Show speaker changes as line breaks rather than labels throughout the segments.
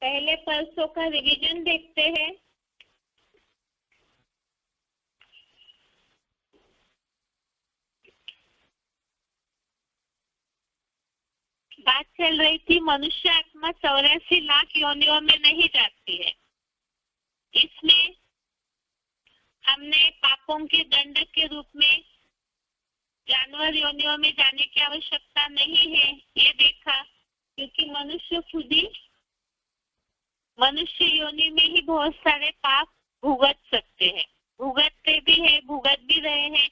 पहले परसों का रिवीजन देखते हैं। बात चल रही थी मनुष्य आत्मा 84 लाख योनियों में नहीं जाती है। इसमें हमने पापों के दंड के रूप में जानवर योनियों में जाने की आवश्यकता नहीं है ये देखा, क्योंकि मनुष्य खुद ही मनुष्य योनि में ही बहुत सारे पाप भुगत सकते हैं, भुगतते भी है, भुगत भी रहे हैं।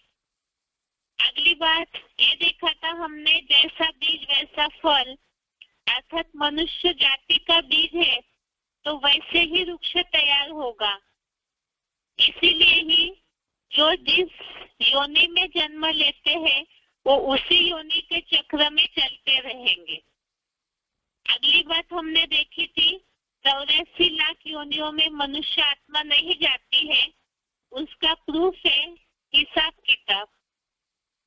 अगली बात ये देखा था हमने, जैसा बीज वैसा फल, अर्थात मनुष्य जाति का बीज है तो वैसे ही वृक्ष तैयार होगा। इसीलिए ही जो जिस योनि में जन्म लेते हैं वो उसी योनि के चक्र में चलते रहेंगे। अगली बात हमने देखी थी 84 लाख योनियों में मनुष्य आत्मा नहीं जाती है, उसका प्रूफ है हिसाब किताब।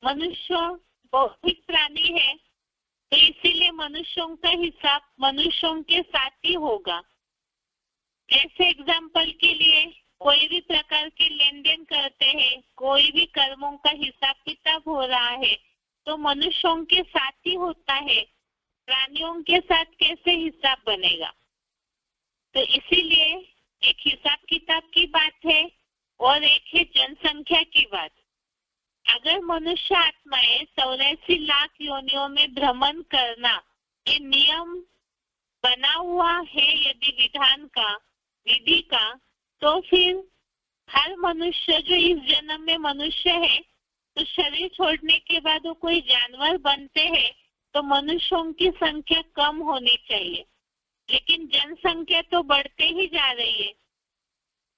मनुष्य भौतिक प्राणी है तो इसीलिए मनुष्यों का हिसाब मनुष्यों के साथ ही होगा। जैसे एग्जाम्पल के लिए कोई भी प्रकार के लेन देन करते हैं, कोई भी कर्मों का हिसाब किताब हो रहा है तो मनुष्यों के साथ ही होता है, प्राणियों के साथ कैसे हिसाब बनेगा। तो इसीलिए एक हिसाब किताब की बात है और एक है जनसंख्या की बात। अगर मनुष्य आत्माएं 84 लाख योनियों में भ्रमण करना ये नियम बना हुआ है यदि विधान का, विधि का, तो फिर हर मनुष्य जो इस जन्म में मनुष्य है तो शरीर छोड़ने के बाद वो कोई जानवर बनते हैं तो मनुष्यों की संख्या कम होनी चाहिए, लेकिन जनसंख्या तो बढ़ते ही जा रही है।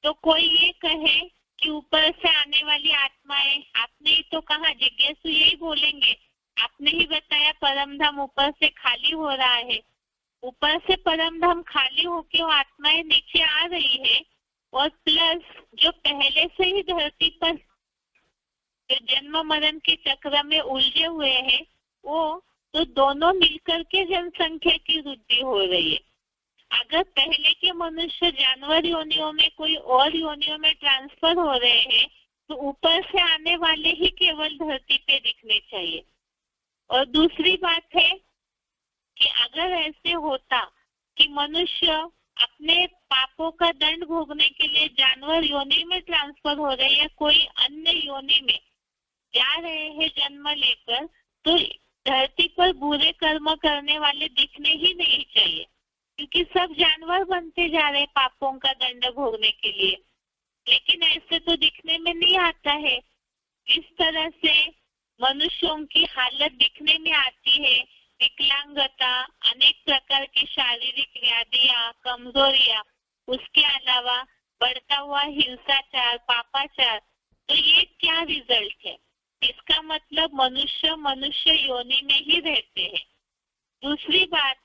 तो कोई ये कहे कि ऊपर से आने वाली आत्माएं, आपने ही तो कहा, जिज्ञासु यही बोलेंगे, आपने ही बताया परम धाम ऊपर से खाली हो रहा है, ऊपर से परम धाम खाली होके वो आत्माएं नीचे आ रही है और प्लस जो पहले से ही धरती पर जो जन्म मरण के चक्र में उलझे हुए हैं वो तो दोनों मिलकर के जनसंख्या की वृद्धि हो रही है। अगर पहले के मनुष्य जानवर योनियों में कोई और योनियों में ट्रांसफर हो रहे हैं तो ऊपर से आने वाले ही केवल धरती पे दिखने चाहिए। और दूसरी बात है कि अगर ऐसे होता कि मनुष्य अपने पापों का दंड भोगने के लिए जानवर योनि में ट्रांसफर हो रहे या कोई अन्य योनि में जा रहे हैं जन्म लेकर, तो धरती पर बुरे कर्म करने वाले दिखने ही नहीं चाहिए, क्योंकि सब जानवर बनते जा रहे पापों का दंड भोगने के लिए। लेकिन ऐसे तो दिखने में नहीं आता है। इस तरह से मनुष्यों की हालत दिखने में आती है, विकलांगता, अनेक प्रकार की शारीरिक व्याधियां, कमजोरियां, उसके अलावा बढ़ता हुआ हिंसाचार, पापाचार। तो ये क्या रिजल्ट है? इसका मतलब मनुष्य योनि में ही रहते हैं। दूसरी बात,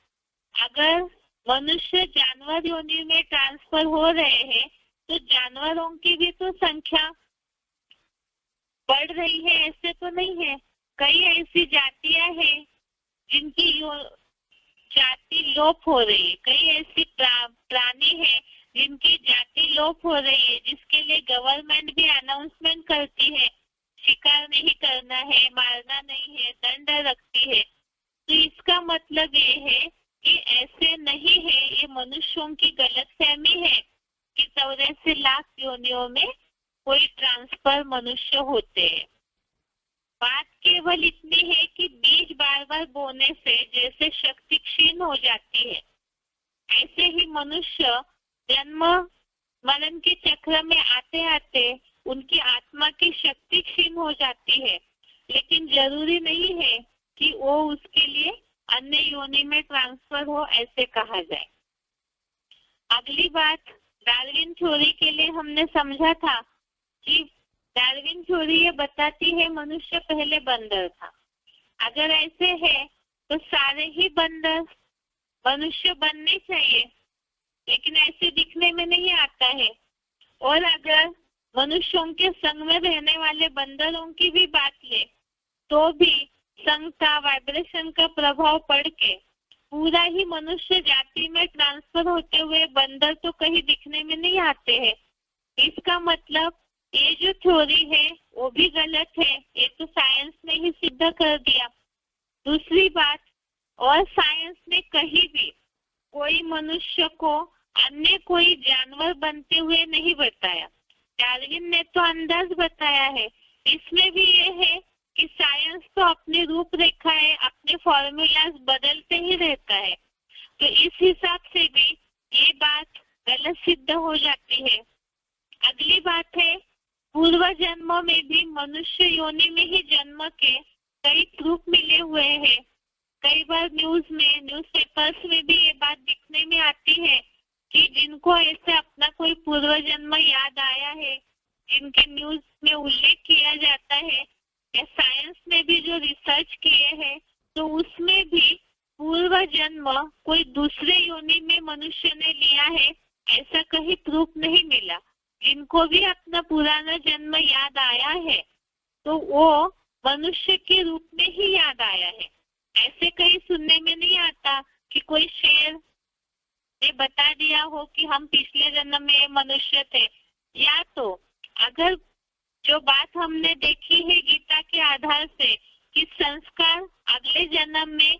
अगर मनुष्य जानवर योनि में ट्रांसफर हो रहे हैं तो जानवरों की भी तो संख्या बढ़ रही है, ऐसे तो नहीं है। कई ऐसी जातियां हैं जिनकी जाति लोप हो रही है, कई ऐसी प्राणी है जिनकी जाति लोप हो रही है, जिसके लिए गवर्नमेंट भी अनाउंसमेंट करती है शिकार नहीं करना है, मारना नहीं है, दंड रखती है। तो इसका मतलब ये है कि ऐसे नहीं है, ये मनुष्यों की गलतफहमी है कि 84 लाख योनियों में कोई ट्रांसफर मनुष्य होते हैं। बात केवल इतनी है कि बीज बार बार बोने से जैसे शक्ति क्षीण हो जाती है, ऐसे ही मनुष्य जन्म मरण के चक्र में आते आते उनकी आत्मा की शक्ति क्षीण हो जाती है। लेकिन जरूरी नहीं है कि वो उसके लिए अन्य योनि में ट्रांसफर हो, ऐसे कहा जाए। अगली बात, डार्विन थ्योरी के लिए हमने समझा था कि डार्विन थ्योरी ये बताती है मनुष्य पहले बंदर था। अगर ऐसे है तो सारे ही बंदर मनुष्य बनने चाहिए, लेकिन ऐसे दिखने में नहीं आता है। और अगर मनुष्यों के संग में रहने वाले बंदरों की भी बात ले तो भी संग का, वाइब्रेशन का प्रभाव पड़ के पूरा ही मनुष्य जाति में ट्रांसफर होते हुए बंदर तो कहीं दिखने में नहीं आते हैं। इसका मतलब ये जो थ्योरी है वो भी गलत है, ये तो साइंस ने ही सिद्ध कर दिया। दूसरी बात, और साइंस ने कहीं भी कोई मनुष्य को अन्य कोई जानवर बनते हुए नहीं बताया। डार्विन ने तो अंदाज बताया है। इसमें भी ये है कि साइंस तो अपनी रूपरेखाएं, अपने फॉर्मूलाज बदलते ही रहता है, तो इस हिसाब से भी ये बात गलत सिद्ध हो जाती है। अगली बात है, पूर्व जन्मों में भी मनुष्य योनि में ही जन्म के कई प्रूफ मिले हुए हैं। कई बार न्यूज़पेपर्स में भी ये बात दिखने में आती है कि जिनको ऐसे अपना कोई पूर्व जन्म याद आया है, जिनके न्यूज में उल्लेख किया जाता है, या साइंस ने भी जो रिसर्च किए हैं, तो उसमें भी पूर्व जन्म कोई दूसरे योनि में मनुष्य ने लिया है ऐसा कहीं प्रूफ नहीं मिला। जिनको भी अपना पुराना जन्म याद आया है तो वो मनुष्य के रूप में ही याद आया है। ऐसे कहीं सुनने में नहीं आता कि कोई शेर ने बता दिया हो कि हम पिछले जन्म में मनुष्य थे। या तो अगर जो बात हमने देखी है गीता के आधार से कि संस्कार अगले जन्म में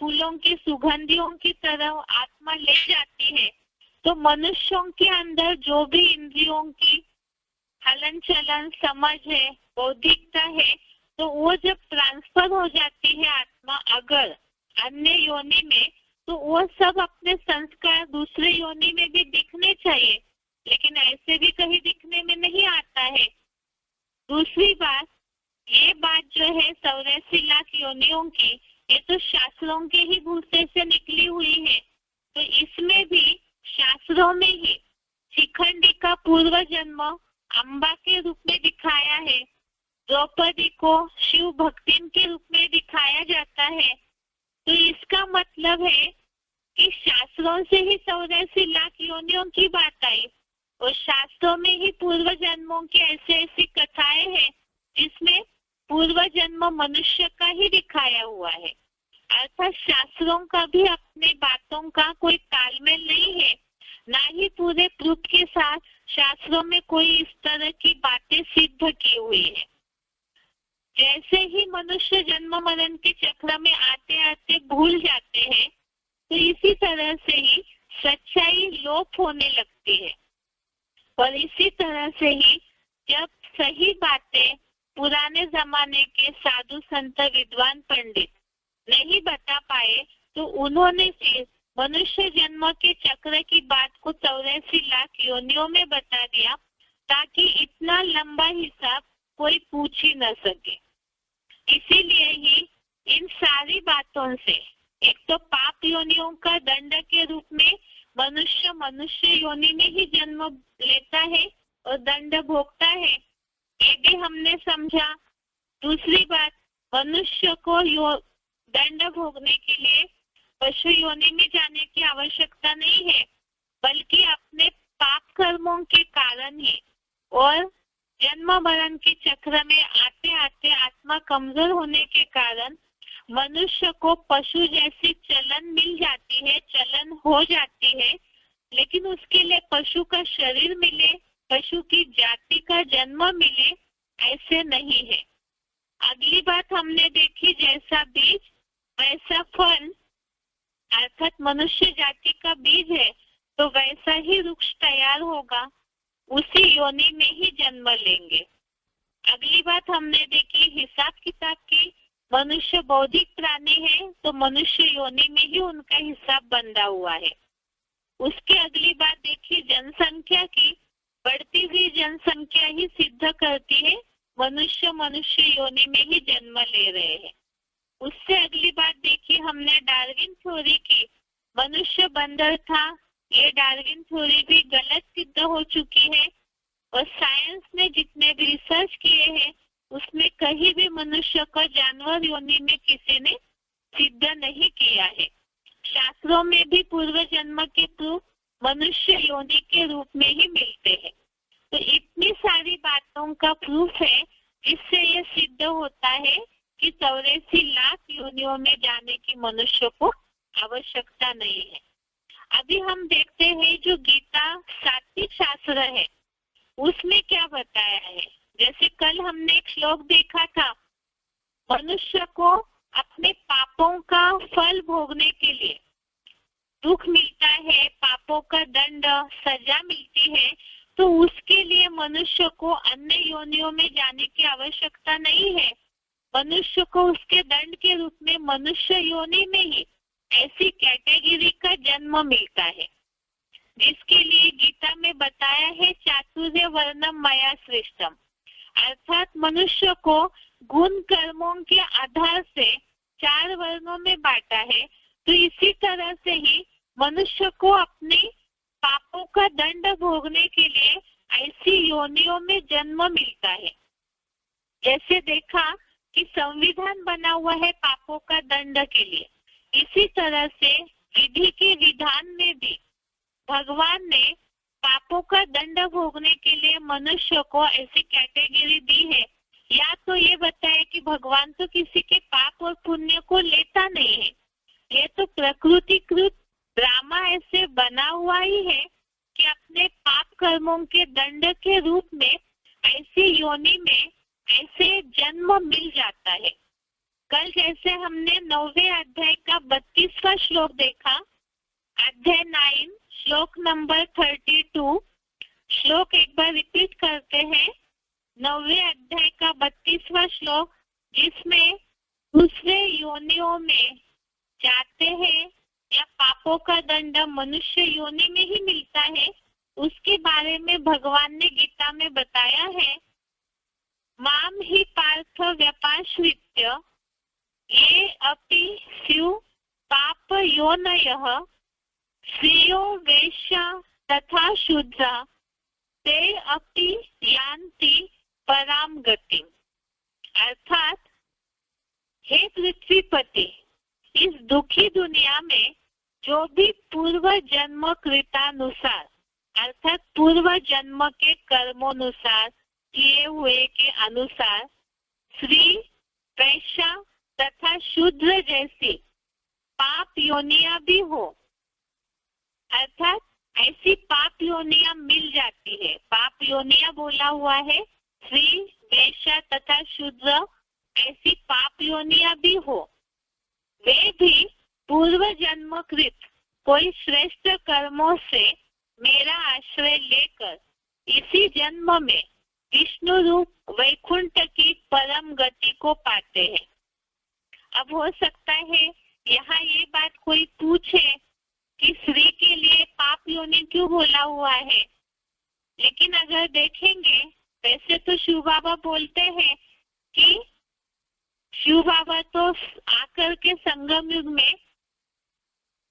फूलों की सुगंधियों की तरह आत्मा ले जाती है, तो मनुष्यों के अंदर जो भी इंद्रियों की हलन चलन समझ है, बौद्धिकता है, तो वो जब ट्रांसफर हो जाती है आत्मा अगर अन्य योनि में, तो वो सब अपने संस्कार दूसरे योनि में भी दिखने चाहिए, लेकिन ऐसे भी कहीं दिखने में नहीं आता है। दूसरी बात, ये बात जो है 84 लाख योनियों की, ये तो शास्त्रों के ही भूसे से निकली हुई है। तो इसमें भी शास्त्रों में ही शिखंडी का पूर्व जन्म अम्बा के रूप में दिखाया है, द्रौपदी को शिव भक्तिन के रूप में दिखाया जाता है। तो इसका मतलब है कि शास्त्रों से ही 84 लाख योनियों की बात आई, और शास्त्रों में ही पूर्व जन्मों की ऐसी कथाएं हैं जिसमें पूर्व जन्म मनुष्य का ही दिखाया हुआ है। अर्थात शास्त्रों का भी अपने बातों का कोई तालमेल नहीं है, ना ही पूरे प्रूफ के साथ शास्त्रों में कोई इस तरह की बातें सिद्ध की हुई है। जैसे ही मनुष्य जन्म मरण के चक्र में आते आते भूल जाते हैं, तो इसी तरह से ही सच्चाई लोप होने लगती है। और इसी तरह से ही जब सही बातें पुराने जमाने के साधु संत विद्वान पंडित नहीं बता पाए, तो उन्होंने फिर मनुष्य जन्म के चक्र की बात को 84 लाख योनियों में बता दिया, ताकि इतना लंबा हिसाब कोई पूछ ही न सके। इसीलिए ही इन सारी बातों से एक तो पाप योनियों का दंड के रूप में मनुष्य योनि में ही जन्म लेता है और दंड भोगता है, ये भी हमने समझा। दूसरी बात, मनुष्य को दंड भोगने के लिए पशु योनि में जाने की आवश्यकता नहीं है, बल्कि अपने पाप कर्मों के कारण ही और जन्म मरण के चक्र में आते आते आत्मा कमजोर होने के कारण मनुष्य को पशु जैसी चलन मिल जाती है, चलन हो जाती है, लेकिन उसके लिए पशु का शरीर मिले, पशु की जाति का जन्म मिले, ऐसे नहीं है। अगली बात हमने देखी, जैसा बीज वैसा फल, अर्थात मनुष्य जाति का बीज है तो वैसा ही वृक्ष तैयार होगा, उसी योनि में ही जन्म लेंगे। अगली बात हमने देखी हिसाब किताब की, मनुष्य बौद्धिक प्राणी है तो मनुष्य योनि में ही उनका हिसाब बंधा हुआ है। उसके अगली बात देखी जनसंख्या की, बढ़ती हुई जनसंख्या ही सिद्ध करती है मनुष्य योनि में ही जन्म ले रहे हैं। उससे अगली बात देखी हमने डार्विन थ्योरी की, मनुष्य बंदर था, ये डार्विन थ्योरी भी गलत सिद्ध हो चुकी है, और साइंस ने जितने भी रिसर्च किए हैं उसमें कहीं भी मनुष्य को जानवर योनि में किसी ने सिद्ध नहीं किया है। शास्त्रों में भी पूर्व जन्म के प्रूफ मनुष्य योनि के रूप में ही मिलते हैं। तो इतनी सारी बातों का प्रूफ है जिससे ये सिद्ध होता है कि 84 लाख योनियों में जाने की मनुष्य को आवश्यकता नहीं है। अभी हम देखते हैं जो गीता सात्विक शास्त्र है उसमें क्या बताया है। जैसे कल हमने एक श्लोक देखा था, मनुष्य को अपने पापों का फल भोगने के लिए दुख मिलता है, पापों का दंड सजा मिलती है, तो उसके लिए मनुष्य को अन्य योनियों में जाने की आवश्यकता नहीं है। मनुष्य को उसके दंड के रूप में मनुष्य योनि में ही ऐसी कैटेगरी का जन्म मिलता है जिसके लिए गीता में बताया है चातुर्य वर्णम मया सृष्टम, अर्थात मनुष्य को गुण कर्मों के आधार से 4 वर्णों में बांटा है। तो इसी तरह से ही मनुष्य को अपने पापों का दंड भोगने के लिए ऐसी योनियों में जन्म मिलता है। जैसे देखा कि संविधान बना हुआ है पापों का दंड के लिए, इसी तरह से विधि के विधान में भी भगवान ने पापों का दंड भोगने के लिए मनुष्य को ऐसी कैटेगरी दी है। या तो ये बताए कि भगवान तो किसी के पाप और पुण्य को लेता नहीं है, ये तो प्रकृतिकृत ड्रामा ऐसे बना हुआ ही है कि अपने पाप कर्मों के दंड के रूप में ऐसी योनि में ऐसे जन्म मिल जाता है। कल जैसे हमने 9वें अध्याय का 32वां श्लोक देखा, अध्याय 9 श्लोक नंबर 32, श्लोक एक बार रिपीट करते हैं। 9वें अध्याय का 32वां श्लोक, जिसमें दूसरे योनियों में जाते हैं या पापों का दंड मनुष्य योनि में ही मिलता है, उसके बारे में भगवान ने गीता में बताया है। माम ही पार्थ व्यपाश्रित्य ये अपि स्यु पाप योनयः श्रेयो वैश्या तथा शूद्रा ते अपि यान्ति पराम गतिम। अर्थात हे पृथ्वीपति, इस दुखी दुनिया में जो भी पूर्व जन्म कृतानुसार अर्थात पूर्व जन्म के कर्मोनुसार किए हुए के अनुसार स्त्री, वैश्या तथा शूद्र जैसी पाप योनियां भी हो, अर्थात ऐसी पाप योनियां मिल जाती है। पाप योनियां बोला हुआ है, स्त्री, वैश्या तथा शूद्र ऐसी पाप योनियां भी हो, वे भी पूर्व जन्मकृत कोई श्रेष्ठ कर्मों से मेरा आश्रय लेकर इसी जन्म में विष्णु रूप वैकुंठ की परम गति को पाते हैं। अब हो सकता है यहाँ ये बात कोई पूछे कि स्त्री के लिए पाप योनि क्यों बोला हुआ है, लेकिन अगर देखेंगे वैसे तो शिव बाबा बोलते हैं कि शिव बाबा तो आकर के संगम युग में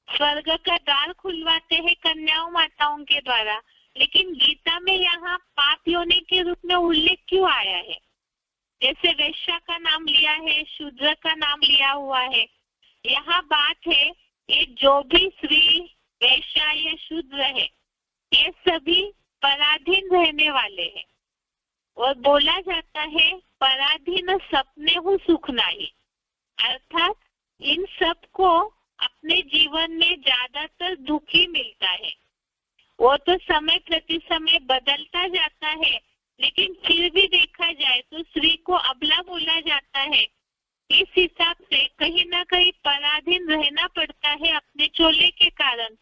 स्वर्ग का द्वार खुलवाते हैं कन्याओं माताओं के द्वारा, लेकिन गीता में यहाँ पाप योनि के रूप में उल्लेख क्यों आया है? जैसे वैश्या का नाम लिया है, शूद्र का नाम लिया हुआ है। यहाँ बात है ये जो भी स्त्री, वैश्या या शूद्र है, ये सभी पराधीन रहने वाले हैं और बोला जाता है पराधीन सपने हो सुख नहीं, अर्थात इन सब को अपने जीवन में ज्यादातर दुख ही मिलता है। वो तो समय प्रति समय बदलता जाता है, लेकिन फिर भी देखा जाए तो स्त्री को अबला बोला जाता है। इस हिसाब से कहीं ना कहीं पराधीन रहना पड़ता है अपने चोले के कारण।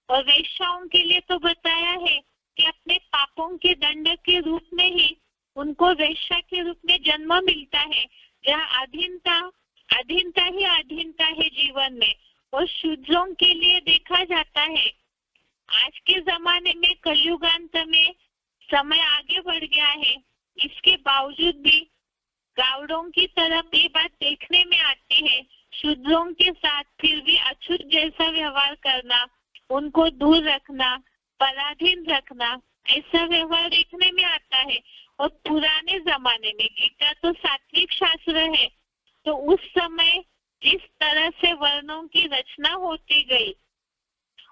और वैश्याओं के लिए तो बताया है कि अपने पापों के दंड के रूप में ही उनको वैश्या के रूप में जन्म मिलता है, जहाँ अधीनता ही अधीनता है जीवन में। और शूद्रों के लिए देखा जाता है आज के जमाने में कलयुगांत में समय आगे बढ़ गया है, इसके बावजूद भी गावड़ों की तरफ ये बात देखने में आती है, शूद्रों के साथ फिर भी अछूत जैसा व्यवहार करना, उनको दूर रखना, पराधीन रखना, ऐसा व्यवहार देखने में आता है। और पुराने जमाने में गीता तो सात्विक शास्त्र है, तो उस समय जिस तरह से वर्णों की रचना होती गई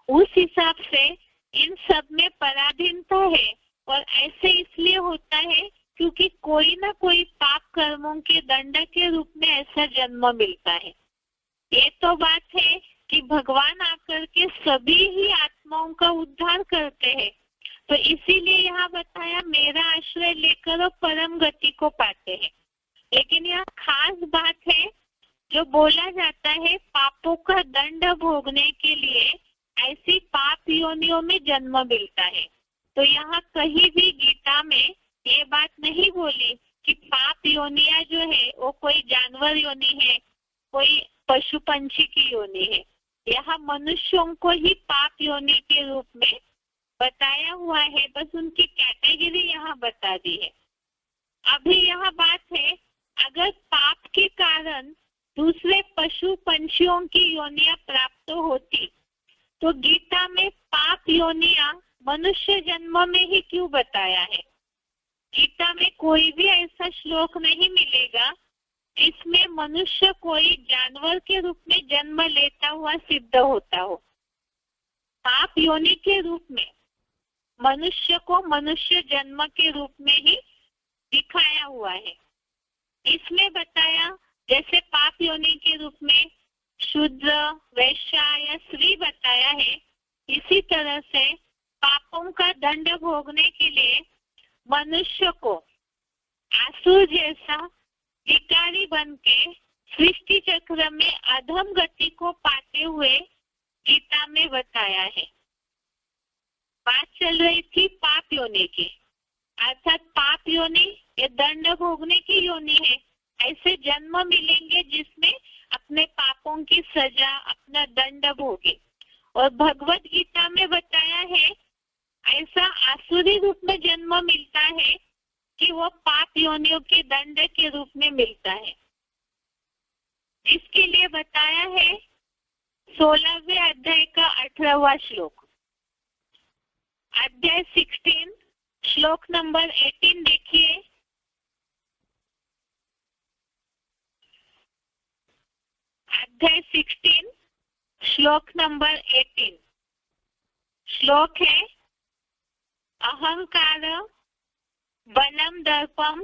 उस हिसाब से इन सब में पराधीनता है। और ऐसे इसलिए होता है क्योंकि कोई ना कोई पाप कर्मों के दंड के रूप में ऐसा जन्म मिलता है। ये तो बात है कि भगवान आकर के सभी ही आत्माओं का उद्धार करते हैं। तो इसीलिए यहाँ बताया मेरा आश्रय लेकर वो परम गति को पाते हैं। लेकिन यहाँ खास बात है जो बोला जाता है, पापों का दंड भोगने के लिए ऐसी पाप योनियों में जन्म मिलता है। तो यहाँ कहीं भी गीता में ये बात नहीं बोली कि पाप योनिया जो है वो कोई जानवर योनि है, कोई पशु पंछी की योनि है। यहाँ मनुष्यों को ही पाप योनि के रूप में बताया हुआ है, बस उनकी कैटेगरी यहाँ बता दी है। अभी यह बात है, अगर पाप के कारण दूसरे पशु पंछियों की योनियां प्राप्त होती तो गीता में पाप योनियां मनुष्य जन्म में ही क्यों बताया है? गीता में कोई भी ऐसा श्लोक नहीं मिलेगा इसमें मनुष्य कोई जानवर के रूप में जन्म लेता हुआ सिद्ध होता हो। पाप योनि के रूप में मनुष्य को मनुष्य जन्म के रूप में ही दिखाया हुआ है। इसमें बताया जैसे पाप योनि के रूप में शूद्र, वैश्य या स्त्री बताया है, इसी तरह से पापों का दंड भोगने के लिए मनुष्य को आसुर जैसा विकारी बन के सृष्टि चक्र में अधम गति को पाते हुए गीता में बताया है। बात चल रही थी पाप योनि की, अर्थात पाप योनि ये दंड भोगने की योनि है। ऐसे जन्म मिलेंगे जिसमें अपने पापों की सजा, अपना दंड भोगे। और भगवत गीता में बताया है ऐसा आसुरी रूप में जन्म मिलता है कि वो पाप योनियों के दंड के रूप में मिलता है। इसके लिए बताया है 16वें अध्याय का 18वां श्लोक। अध्याय 16 श्लोक नंबर 18 देखिए। अध्याय 16 श्लोक नंबर 18 श्लोक है, अहंकार बलम दर्पम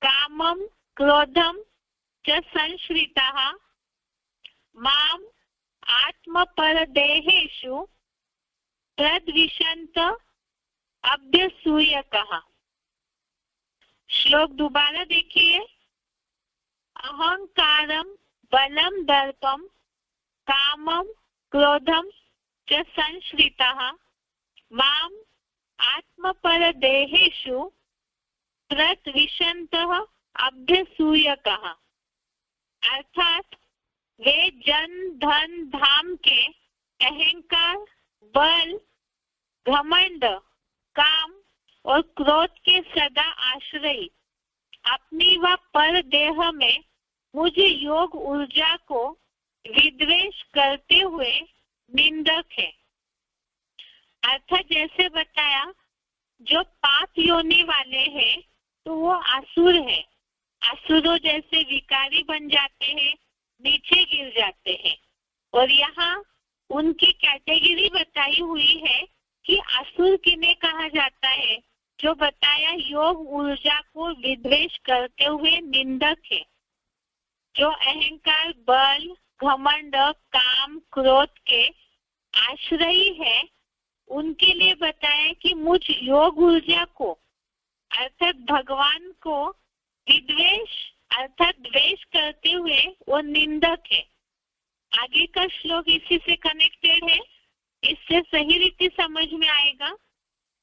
कामम क्रोधम च संश्रिताः माम आत्मपरदेहेषु प्रद्विषन्त अभ्यसूयकः। श्लोक दोबारा देखिए। अहंकारम बलम दर्पम कामम क्रोधम च संश्रिताः माम आत्मपरदेहेषु प्रद्विषन्तः अभ्यसूयकः। अर्थात वे जन धन धाम के अहंकार, बल, घमंड, काम और क्रोध के सदा आश्रयी अपनी व पर देह में मुझ योग ऊर्जा को विद्वेष करते हुए निंदक है। अर्थात जैसे बताया जो पाप योनि वाले हैं तो वो असुर है। असुरों जैसे विकारी बन जाते हैं, नीचे गिर जाते हैं। और यहाँ उनकी कैटेगरी बताई हुई है कि असुर किन्हें कहा जाता है, जो बताया योग ऊर्जा को विद्वेष करते हुए निंदक है। जो अहंकार, बल, घमंड, काम, क्रोध के आश्रयी है, उनके लिए बताया कि मुझ योग ऊर्जा को अर्थात भगवान को विद्वेष अर्थात द्वेष करते हुए वो निंदक है। आगे का श्लोक इसी से कनेक्टेड है। इससे सही रीति समझ में आएगा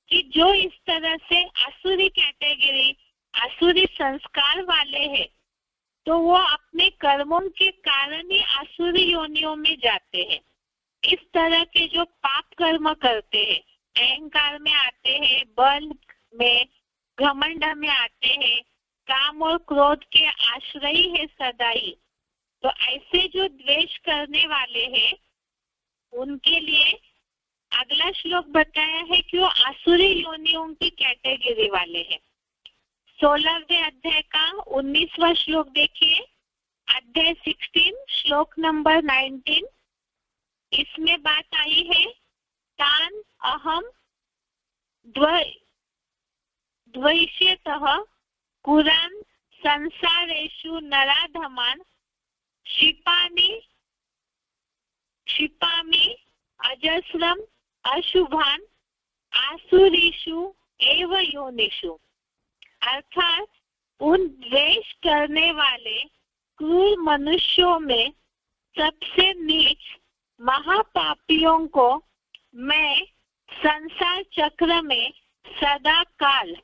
कि जो इस तरह से आसुरी कैटेगरी, आसुरी संस्कार वाले हैं, तो वो अपने कर्मों के कारण ही आसुरी योनियों में जाते हैं। इस तरह के जो पाप कर्म करते हैं, अहंकार में आते हैं, बल में, घमंड में आते हैं, काम और क्रोध के आश्रयी है सदाई, तो ऐसे जो द्वेष करने वाले हैं उनके लिए अगला श्लोक बताया है कि वो आसुरी योनियों की कैटेगरी वाले हैं। 16वें अध्याय का 19वां श्लोक देखिए। अध्याय 16 श्लोक नंबर 19। इसमें बात आई है तान अहम द्वैष्यतः कुरान संसारेषु नराधमान क्षिपानि क्षिपामि अजस्रम अशुभान आसुरीषु एव योनिषु। अर्थात उन द्वेष करने वाले क्रूर मनुष्यों में सबसे नीच महापापियों को मैं संसार चक्र में सदा काल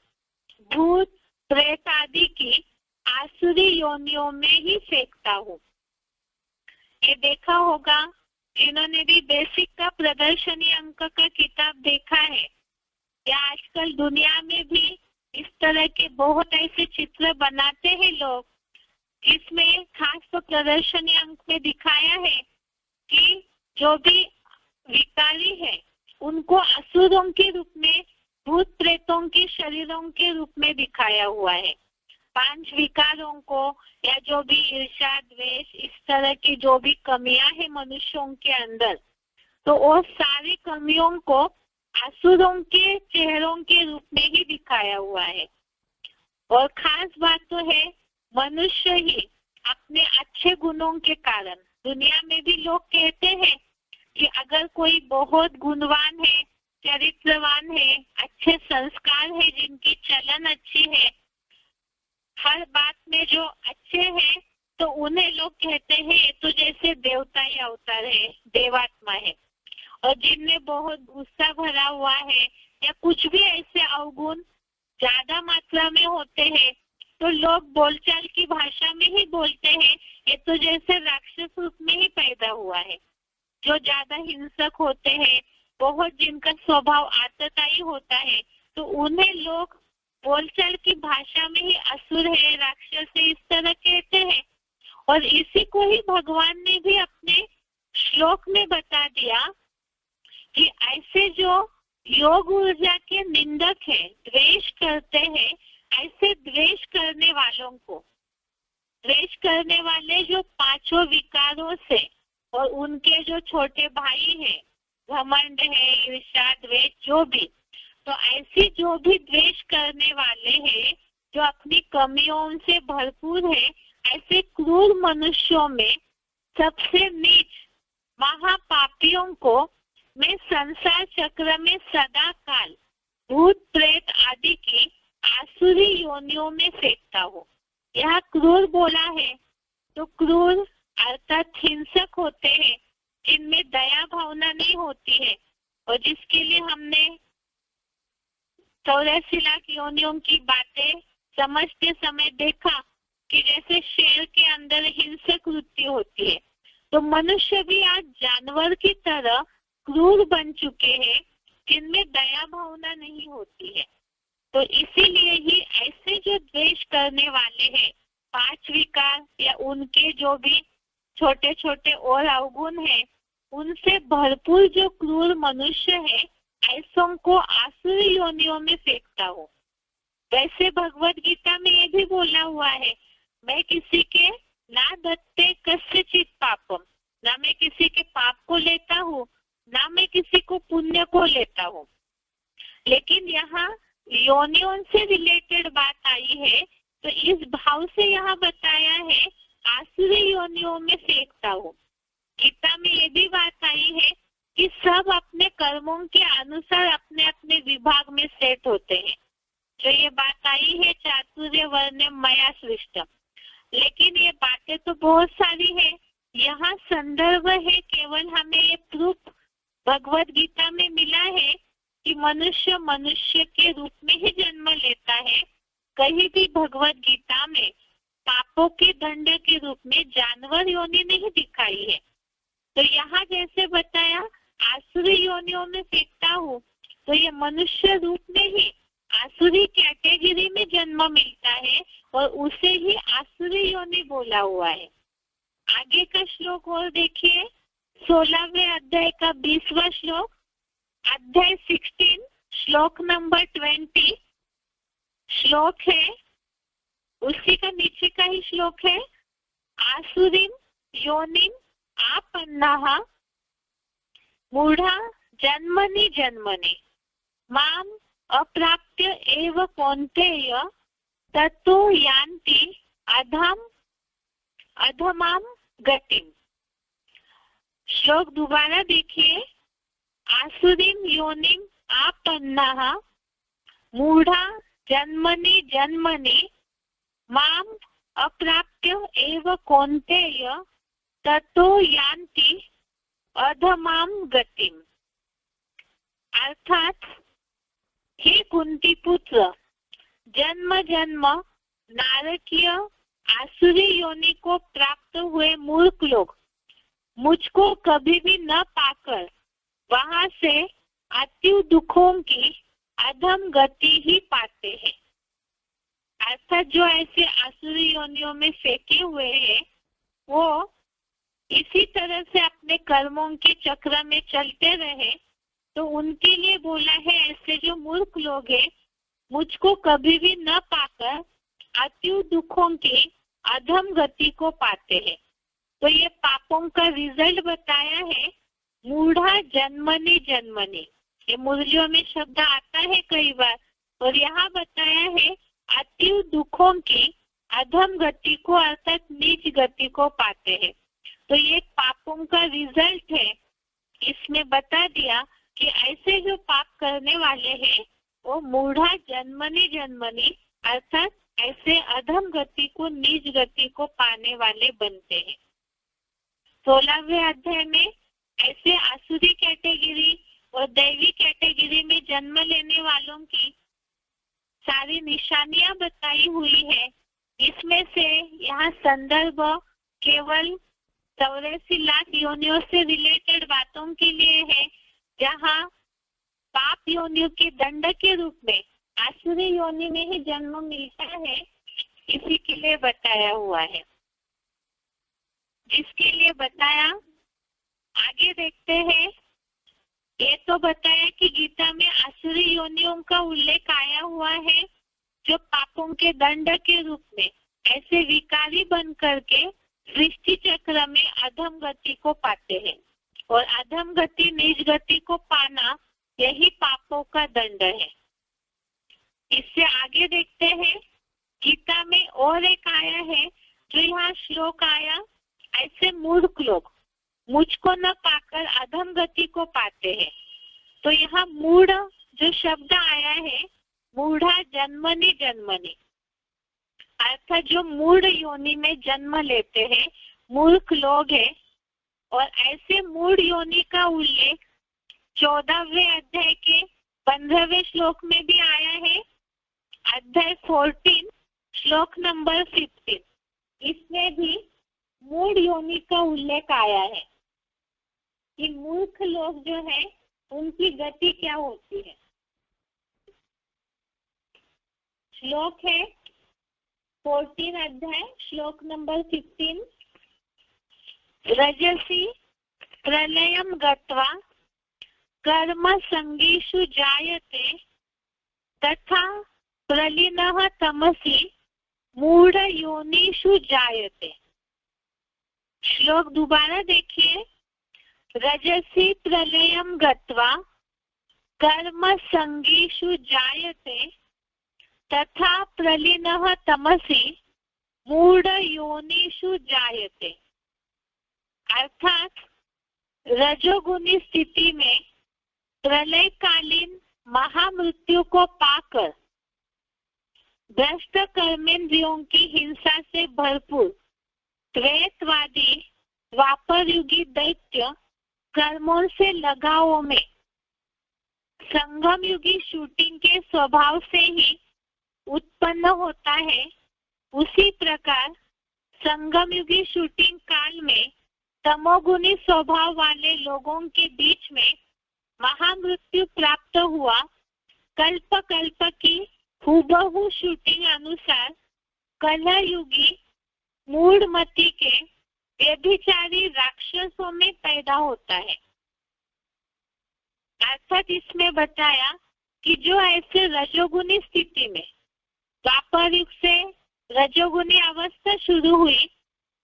भूत प्रेत आदि की आसुरी योनियों में ही फेंकता हूँ। ये देखा होगा जिन्होंने भी बेसिक का प्रदर्शनी अंक का किताब देखा है, या आजकल दुनिया में भी इस तरह के बहुत ऐसे चित्र बनाते हैं लोग, जिसमें खास तो प्रदर्शनी अंक में दिखाया है कि जो भी विकारी है उनको असुरों के रूप में, भूत प्रेतों के शरीरों के रूप में दिखाया हुआ है। 5 विकारों को, या जो भी ईर्ष्या द्वेष इस तरह की जो भी कमियां हैं मनुष्यों के अंदर, तो वो सारी कमियों को असुरों के चेहरों के रूप में ही दिखाया हुआ है। और खास बात तो है, मनुष्य ही अपने अच्छे गुणों के कारण, दुनिया में भी लोग कहते हैं कि अगर कोई बहुत गुणवान है, चरित्रवान है, अच्छे संस्कार है, जिनकी चलन अच्छी है, हर बात में जो अच्छे हैं, तो उन्हें लोग कहते हैं ये तो जैसे देवता ही अवतार है, देवात्मा है। और जिनमें बहुत गुस्सा भरा हुआ है या कुछ भी ऐसे अवगुण ज्यादा मात्रा में होते हैं, तो लोग बोलचाल की भाषा में ही बोलते हैं ये तो जैसे राक्षस रूप में ही पैदा हुआ है। जो ज्यादा हिंसक होते हैं, बहुत जिनका स्वभाव आतताई होता है, तो उन्हें लोग बोलचाल की भाषा में ही असुर है, राक्षस है, इस तरह कहते हैं। और इसी को ही भगवान ने भी अपने श्लोक में बता दिया कि ऐसे जो योग ऊर्जा के निंदक है, द्वेष करते हैं, ऐसे द्वेष करने वालों को, द्वेष करने वाले जो 5 विकारों से और उनके जो छोटे भाई हैं, घमंड है, ईर्ष्या, द्वेष, जो भी, तो ऐसी जो भी द्वेष करने वाले हैं, जो अपनी कमियों से भरपूर है, ऐसे क्रूर मनुष्यों में सबसे नीच महापापियों को मैं संसार चक्र में सदा काल भूत प्रेत आदि की आसुरी योनियों में फेंकता हूँ। यह क्रूर बोला है, तो क्रूर अर्थात हिंसक होते हैं, जिनमें दया भावना नहीं होती है, और जिसके लिए हमने 84 लाख योनियों की बातें समझते समय देखा कि जैसे शेर के अंदर हिंसक वृत्ति होती है, तो मनुष्य भी आज जानवर की तरह क्रूर बन चुके हैं, जिनमें दया भावना नहीं होती है। तो इसीलिए ही ऐसे जो द्वेष करने वाले हैं, 5 विकार या उनके जो भी छोटे छोटे और अवगुण हैं, उनसे भरपूर जो क्रूर मनुष्य है, ऐसों को आसुरी योनियों में फेंकता हूँ। वैसे भगवत गीता में ये भी बोला हुआ है, मैं किसी के ना दत्ते कस्यचित् पापम, ना मैं किसी के पाप को लेता हूँ, ना मैं किसी को पुण्य को लेता हूँ। लेकिन यहाँ योनियों से रिलेटेड बात आई है, तो इस भाव से यहाँ बताया है आसुरी योनियों में फेंकता हूँ। गीता में ये भी बात आई है कि सब अपने कर्मों के अनुसार अपने अपने विभाग में सेट होते हैं। जो ये बात आई है चातुर्य वर्ण मया सृष्टम, लेकिन ये बातें तो बहुत सारी है। यहाँ संदर्भ है, केवल हमें ये प्रूफ भगवत गीता में मिला है कि मनुष्य मनुष्य के रूप में ही जन्म लेता है। कहीं भी भगवत गीता में पापों के दंड के रूप में जानवर योनि नहीं दिखाई है। तो यहाँ जैसे बताया आसुरी योनियों में फेंकता हूँ, तो ये मनुष्य रूप में ही आसुरी कैटेगरी में जन्म मिलता है और उसे ही आसुरी योनि बोला हुआ है। आगे का श्लोक और देखिए, 16वें अध्याय का 20वां श्लोक, अध्याय 16 श्लोक नंबर 20 श्लोक है, उसी का नीचे का ही श्लोक है। आसुरीम योनिम आपन्नाः मूढ़ा जन्मनि जन्मनि माम अप्राप्य एव कौन्तेय ततो यान्ति अधमाम गतिम। श्लोक दोबारा देखिए। आसुरीम योनिम आपन्नाः मूढ़ा जन्मनि जन्मनि माम अप्राप्य एव कौन्तेय ततो यान्ति अधमाम गतिम। अर्थात हे कुंती पुत्र, जन्म जन्म नारकीय आसुरी योनि को प्राप्त हुए मूर्ख लोग मुझको कभी भी न पाकर वहां से अति दुखों की अधम गति ही पाते हैं। अर्थात जो ऐसे आसुरी योनियों में फेंके हुए हैं वो इसी तरह से अपने कर्मों के चक्र में चलते रहे तो उनके लिए बोला है ऐसे जो मूर्ख लोग हैं मुझको कभी भी न पाकर अति दुखों की अधम गति को पाते हैं। तो ये पापों का रिजल्ट बताया है मूढ़ा जन्मनि जन्मनि। ये मुरलियों में शब्द आता है कई बार और यहाँ बताया है अति दुखों की अधम गति को अर्थात नीच गति को पाते हैं। तो ये पापों का रिजल्ट है। इसमें बता दिया कि ऐसे जो पाप करने वाले हैं वो मूढ़ा जन्मनि जन्मनि अर्थात ऐसे अधम गति को नीच गति को पाने वाले बनते हैं। 16वें अध्याय में ऐसे आसुरी कैटेगरी और दैवी कैटेगरी में जन्म लेने वालों की सारी निशानियां बताई हुई है। इसमें से यहाँ संदर्भ केवल 84 लाख योनियों से रिलेटेड बातों के लिए है, जहाँ पाप योनियों के दंड के रूप में आसुरी योनि में ही जन्म मिलता है, इसी के लिए बताया हुआ है। जिसके लिए बताया आगे देखते हैं। ये तो बताया कि गीता में आसुरी योनियों का उल्लेख आया हुआ है जो पापों के दंड के रूप में ऐसे विकारी बन करके सृष्टि चक्र में अधम गति को पाते हैं और अधम गति नीच गति को पाना यही पापों का दंड है। इससे आगे देखते हैं गीता में और एक आया है जो यहाँ श्लोक आया ऐसे मूर्ख लोग मुझको न पाकर अधम गति को पाते हैं। तो यहाँ मूढ़ जो शब्द आया है मूढ़ा जन्मनि जन्मनि अर्थात जो मूढ़ योनि में जन्म लेते हैं मूर्ख लोग हैं। और ऐसे मूढ़ योनि का उल्लेख 14वें अध्याय के 15वें श्लोक में भी आया है। अध्याय 14 श्लोक नंबर 15 इसमें भी मूढ़ योनि का उल्लेख आया है कि मूर्ख लोग जो है उनकी गति क्या होती है। श्लोक है 14 अध्याय श्लोक नंबर 15। रजसी प्रलयम गत्वा कर्म संगीषु जायते तथा प्रलीनः तमसि मूढ़ योनिषु जायते। श्लोक दोबारा देखिए। रजसी प्रलयम गत्वा कर्म संगीषु जायते तथा प्रलीनः तमसि मूढ़ योनिषु जायते। अर्थात रजोगुनी स्थिति में प्रलयकालीन महामृत्यु को पाकर भ्रष्ट कर्मेंद्रियों की हिंसा से भरपूर त्वैतवादी द्वापर युगी दैत्य कर्मों से लगावों में संगम युगी शूटिंग के स्वभाव से ही उत्पन्न होता है, उसी प्रकार संगम युगी शूटिंग काल में तमोगुणी स्वभाव वाले लोगों के बीच में महामृत्यु प्राप्त हुआ। कल्प कल्प की हूबहू शूटिंग अनुसार कलह युगी मूढ़मती के व्यभिचारी राक्षसों में पैदा होता है। अर्थात इसमें बताया कि जो ऐसे रजोगुनी स्थिति में द्वापर युग से रजोगुनी अवस्था शुरू हुई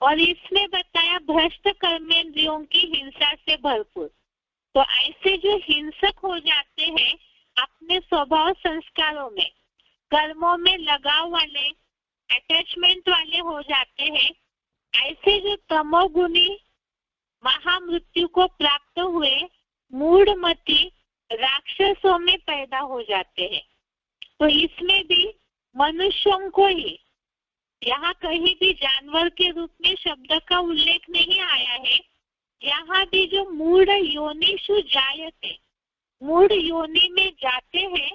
और इसमें बताया भ्रष्ट कर्मेंद्रियों की हिंसा से भरपूर। तो ऐसे जो हिंसक हो जाते हैं अपने स्वभाव संस्कारों में कर्मों में लगाव वाले अटैचमेंट वाले हो जाते हैं, ऐसे जो तमोगुणी महामृत्यु को प्राप्त हुए मूढ़मती राक्षसों में पैदा हो जाते हैं। तो इसमें भी मनुष्यों को ही, यहाँ कहीं भी जानवर के रूप में शब्द का उल्लेख नहीं आया है। यहाँ भी जो मूढ़ योनिषु जायते, मूढ़ योनि में जाते हैं,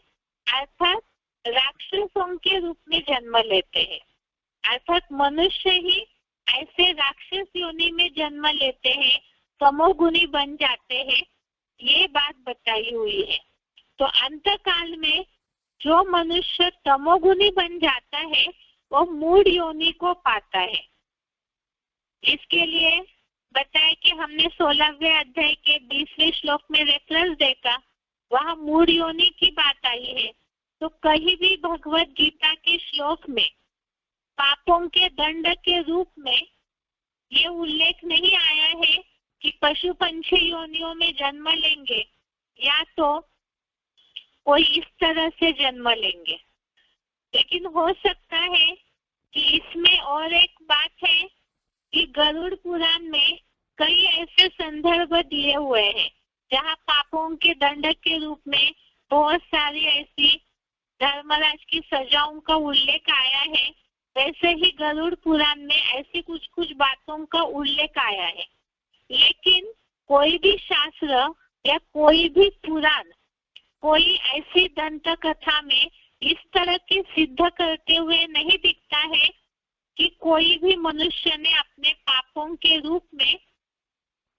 अर्थात राक्षसों के रूप में जन्म लेते हैं। अर्थात मनुष्य ही ऐसे राक्षस योनि में जन्म लेते हैं, तमोगुणी बन जाते हैं, ये बात बताई हुई है। तो अंत काल में जो मनुष्य तमोगुणी बन जाता है वो मूढ़ योनि को पाता है। इसके लिए बताया कि हमने 16वें अध्याय के 20वें श्लोक में रेफरेंस देखा, वहाँ मूढ़ योनि की बात आई है। तो कहीं भी भगवत गीता के श्लोक में पापों के दंड के रूप में ये उल्लेख नहीं आया है कि पशु पंछी योनियों में जन्म लेंगे या तो कोई इस तरह से जन्म लेंगे। लेकिन हो सकता है कि इसमें और एक बात है कि गरुड़ पुराण में कई ऐसे संदर्भ दिए हुए हैं जहाँ पापों के दंड के रूप में बहुत सारी ऐसी धर्मराज की सजाओं का उल्लेख आया है। वैसे ही गरुड़ पुराण में ऐसी कुछ कुछ बातों का उल्लेख आया है। लेकिन कोई भी शास्त्र या कोई भी पुराण कोई ऐसी दंत कथा में इस तरह की सिद्ध करते हुए नहीं दिखता है कि कोई भी मनुष्य ने अपने पापों के रूप में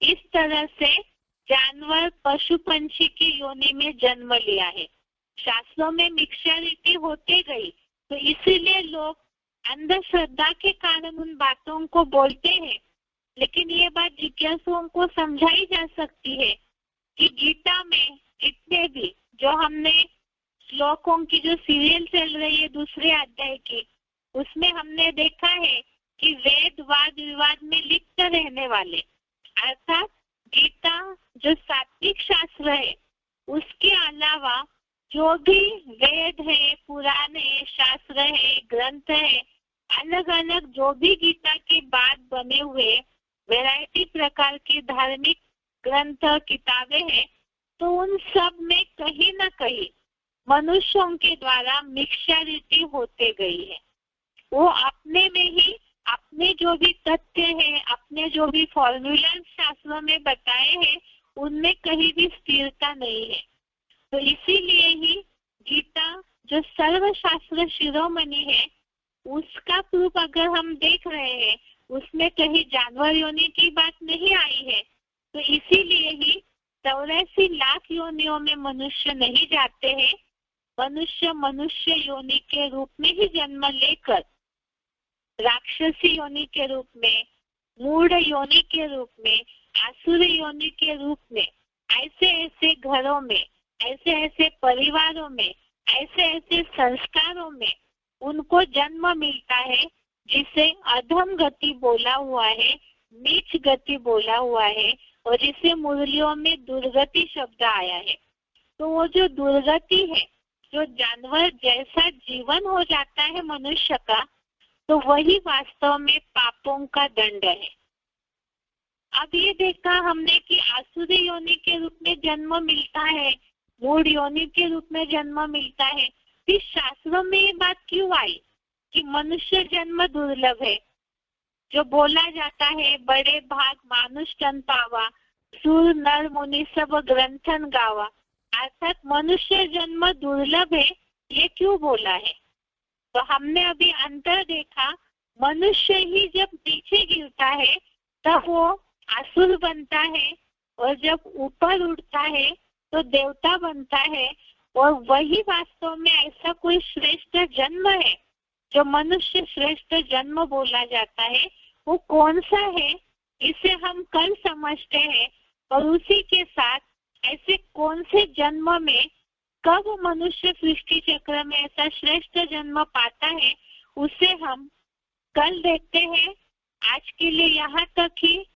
इस तरह से जानवर पशु पंछी की योनि में जन्म लिया है। शास्त्रों में मिक्सचरिटी होते गई, तो इसीलिए लोग अंधश्रद्धा के कारण उन बातों को बोलते हैं। लेकिन ये बात जिज्ञासुओं को समझाई जा सकती है कि गीता में जितने भी जो हमने श्लोकों की जो सीरियल चल रही है दूसरे अध्याय की, उसमें हमने देखा है कि वेद वाद विवाद में लिप्त रहने वाले, अर्थात गीता जो सात्विक शास्त्र है उसके अलावा जो भी वेद है, पुराण है, शास्त्र है, ग्रंथ है, अलग अलग जो भी गीता के बाद बने हुए वैरायटी प्रकार की धार्मिक ग्रंथ किताबें हैं, तो उन सब में कहीं ना कहीं मनुष्यों के द्वारा मिक्सचरिटी होते गई है। वो अपने में ही अपने जो भी तथ्य है, अपने जो भी फॉर्मूला शास्त्रों में बताए हैं, उनमें कहीं भी स्थिरता नहीं है। तो इसीलिए ही गीता जो सर्वशास्त्र शिरोमणि है, उसका प्रूफ अगर हम देख रहे हैं, उसमें कहीं जानवर योनि की बात नहीं आई है। तो इसीलिए ही 84 लाख योनियों में मनुष्य नहीं जाते हैं। मनुष्य मनुष्य योनि के रूप में ही जन्म लेकर राक्षसी योनि के रूप में, मूढ़ योनि के रूप में, आसुर योनि के रूप में, ऐसे ऐसे घरों में, ऐसे ऐसे परिवारों में, ऐसे ऐसे संस्कारों में उनको जन्म मिलता है, जिसे अधम गति बोला हुआ है, नीच गति बोला हुआ है, और जिसे मुरलियों में दुर्गति शब्द आया है। तो वो जो दुर्गति है, जो जानवर जैसा जीवन हो जाता है मनुष्य का, तो वही वास्तव में पापों का दंड है। अब ये देखा हमने कि आसुरी योनि के रूप में जन्म मिलता है, मूढ़ योनि के रूप में जन्म मिलता है। फिर शास्त्रों में ये बात क्यों आई कि मनुष्य जन्म दुर्लभ है? जो बोला जाता है, बड़े भाग मानुष तन पावा, सुर नर मुनि सब ग्रंथन गावा, अर्थात मनुष्य जन्म दुर्लभ है, ये क्यों बोला है? तो हमने अभी अंतर देखा, मनुष्य ही जब नीचे गिरता है तब वो असुर बनता है, और जब ऊपर उठता है तो देवता बनता है। और वही वास्तव में ऐसा कोई श्रेष्ठ जन्म है जो मनुष्य श्रेष्ठ जन्म बोला जाता है, वो कौन सा है, इसे हम कल समझते हैं। और उसी के साथ ऐसे कौन से जन्म में कब मनुष्य सृष्टि चक्र में ऐसा श्रेष्ठ जन्म पाता है, उसे हम कल देखते हैं। आज के लिए यहाँ तक ही।